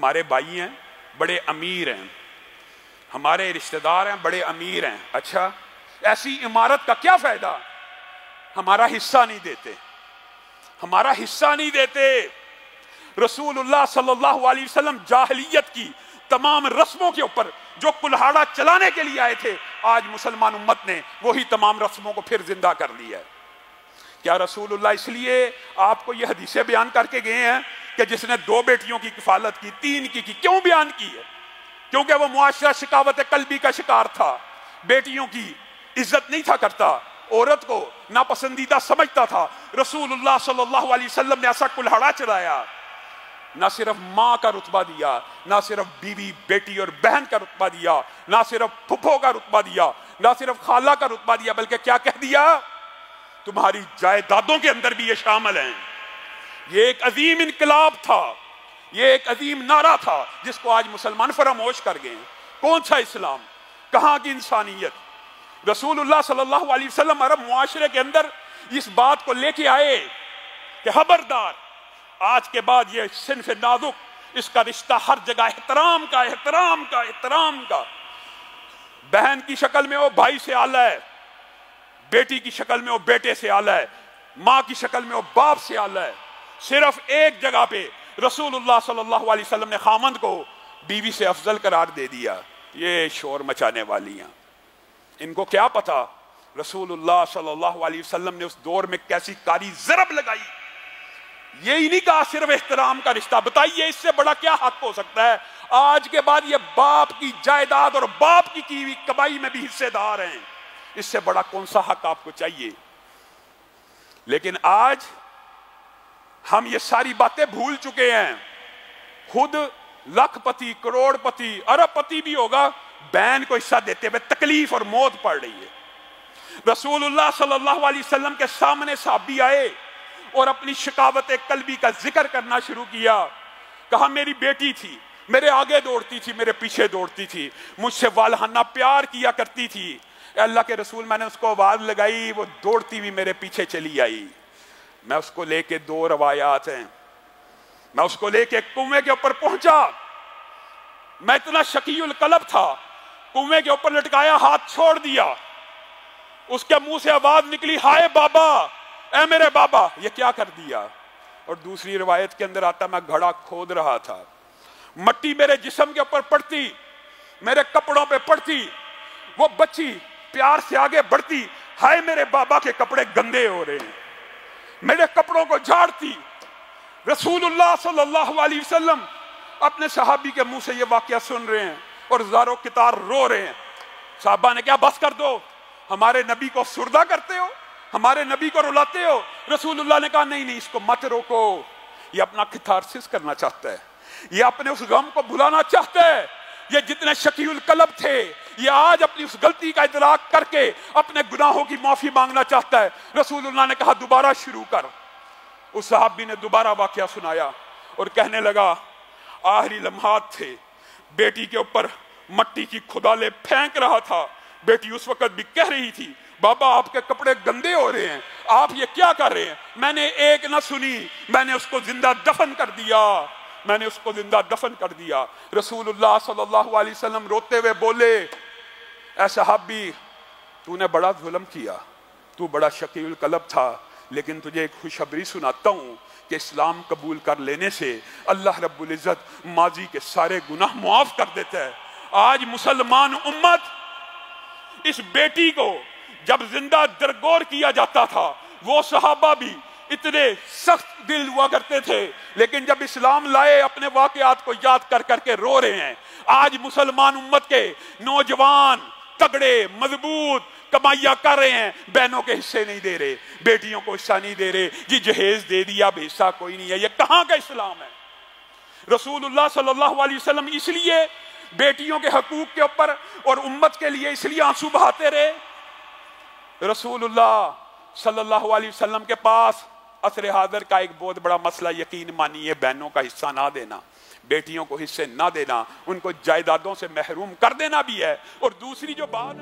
ہمارے بھائی ہیں بڑے امیر ہیں، ہمارے رشتہ دار ہیں بڑے امیر ہیں، اچھا ایسی عمارت کا کیا فائدہ؟ ہمارا حصہ نہیں دیتے، ہمارا حصہ نہیں دیتے۔ رسول اللہ صلی اللہ علیہ وسلم جاہلیت کی تمام رسموں کے اوپر جو کلہاڑا چلانے کے لیے آئے تھے، آج مسلمان امت نے وہی تمام رسموں کو پھر زندہ کر لیا ہے۔ کیا رسول اللہ اس لیے آپ کو یہ حدیثیں بیان کر کے گئے ہیں کہ جس نے 2 بیٹیوں کی کفالت کی، 3 کی کیوں بیان کی ہے؟ کیونکہ وہ معاشرہ شکاوت قلبی کا شکار تھا، بیٹیوں کی عزت نہیں تھا کرتا، عورت کو ناپسندیدہ سمجھتا تھا۔ رسول اللہ صلی اللہ علیہ وسلم نے ایسا کلہاڑا چلایا، نہ صرف ماں کا رتبہ دیا، نہ صرف بیوی بیٹی اور بہن کا رتبہ دیا، نہ صرف پھپھو کا رتبہ دیا، نہ صرف خالہ کا رتبہ دیا، بلکہ کیا کہہ دیا؟ تمہاری جائیدادوں کے اندر بھی یہ شامل ہیں۔ یہ ایک عظیم انقلاب تھا، یہ ایک عظیم نعرہ تھا جس کو آج مسلمان فراموش کر گئے ہیں۔ کون سا اسلام؟ کہاں کی انسانیت؟ رسول اللہ صلی اللہ علیہ وسلم عرب معاشرے کے اندر اس بات کو لے کے آئے کہ خبردار، آج کے بعد یہ صنف نازک، اس کا رشتہ ہر جگہ احترام کا، احترام کا، احترام کا۔ بہن کی شکل میں وہ بھائی سے اعلیٰ ہے، بیٹی کی شکل میں وہ بیٹے سے اعلیٰ ہے، ماں کی شکل میں وہ باپ سے اعلیٰ ہے۔ صرف ایک جگہ پہ رسول اللہ صلی اللہ علیہ وسلم نے خامند کو بیوی سے افضل قرار دے دیا۔ یہ شور مچانے والی ہیں، ان کو کیا پتا رسول اللہ صلی اللہ علیہ وسلم نے اس دور میں کیسی کاری ضرب لگائی۔ یہی نہیں کہا صرف احترام کا رشتہ، بتائیے اس سے بڑا کیا حق ہو سکتا ہے؟ آج کے بعد یہ باپ کی جائیداد اور باپ کی ہوئی کمائی میں بھی حصے دار ہیں، اس سے بڑا کون سا حق آپ کو چاہیے؟ لیکن آج ہم یہ ساری باتیں بھول چکے ہیں۔ خود لاکھ پتی، کروڑ پتی، ارب پتی بھی ہوگا، بہن کو حصہ دیتے ہوئے تکلیف اور موت پڑ رہی ہے۔ رسول اللہ صلی اللہ علیہ وسلم کے سامنے صحابی آئے اور اپنی شکاوت قلبی کا ذکر کرنا شروع کیا۔ کہا میری بیٹی تھی، میرے آگے دوڑتی تھی، میرے پیچھے دوڑتی تھی، مجھ سے والہانہ پیار کیا کرتی تھی۔ اے اللہ کے رسول، میں نے اس کو آواز لگائی، وہ دوڑتی ہوئی میرے پیچھے چلی آئی۔ میں اس کو لے کے 2 روایات ہیں، میں اس کو لے کے کنویں کے اوپر پہنچا، میں اتنا شقی القلب تھا، کنویں کے اوپر لٹکایا، ہاتھ چھوڑ دیا، اس کے منہ سے آواز نکلی، ہائے بابا، اے میرے بابا، یہ کیا کر دیا؟ اور دوسری روایت کے اندر آتا میں گھڑا کھود رہا تھا، مٹی میرے جسم کے اوپر پڑتی، میرے کپڑوں پہ پڑتی، وہ بچی پیار سے آگے بڑھتی، ہائے میرے بابا کے کپڑے گندے ہو رہے ہیں، میرے کپڑوں کو جھاڑتی۔ رسول اللہ صلی اللہ علیہ وسلم اپنے صحابی کے منہ سے یہ واقعہ سن رہے ہیں اور زاروں کتار رو رہے ہیں۔ صحابہ نے کہا بس کر دو، ہمارے نبی کو سردہ کرتے ہو، ہمارے نبی کو رلاتے ہو۔ رسول اللہ نے کہا نہیں اس کو مت روکو، یہ اپنا کتھارسس کرنا چاہتا ہے، یہ اپنے اس غم کو بھلانا چاہتا ہے۔ یہ جتنے شقی القلب تھے، یہ آج اپنی اس غلطی کا ادراک کر کے اپنے گناہوں کی معافی مانگنا چاہتا ہے۔ رسول اللہ نے کہا دوبارہ شروع کر۔ اس صحابی نے دوبارہ واقعہ سنایا اور کہنے لگا آخری لمحات تھے، بیٹی کے اوپر مٹی کی کھدالیں پھینک رہا تھا، بیٹی اس وقت بھی کہہ رہی تھی بابا آپ کے کپڑے گندے ہو رہے ہیں، آپ یہ کیا کر رہے ہیں؟ میں نے ایک نہ سنی، میں نے اس کو زندہ دفن کر دیا، میں نے اس کو زندہ دفن کر دیا۔ رسول اللہ صلی اللہ علیہ وسلم روتے ہوئے بولے اے صحابی، تو نے بڑا ظلم کیا، تو بڑا شقی القلب تھا، لیکن تجھے ایک خوشخبری سناتا ہوں کہ اسلام قبول کر لینے سے اللہ رب العزت ماضی کے سارے گناہ معاف کر دیتا ہے۔ آج مسلمان امت اس بیٹی کو جب زندہ درگور کیا جاتا تھا، وہ صحابہ بھی اتنے سخت دل ہوا کرتے تھے، لیکن جب اسلام لائے اپنے واقعات کو یاد کر کر کے رو رہے ہیں۔ آج مسلمان امت کے نوجوان تگڑے مضبوط کمائیاں کر رہے ہیں، بہنوں کے حصے نہیں دے رہے، بیٹیوں کو حصہ نہیں دے رہے، جی جہیز دے دیا اب حصہ کوئی نہیں ہے۔ یہ کہاں کا اسلام ہے؟ رسول اللہ صلی اللہ علیہ وسلم اس لیے بیٹیوں کے حقوق کے اوپر اور امت کے لیے اس لیے آنسو بہاتے رہے۔ رسول اللہ صلی اللہ علیہ وسلم کے پاس عصر حاضر کا ایک بہت بڑا مسئلہ یقین مانیے بہنوں کا حصہ نہ دینا، بیٹیوں کو حصے نہ دینا، ان کو جائیدادوں سے محروم کر دینا بھی ہے۔ اور دوسری جو بات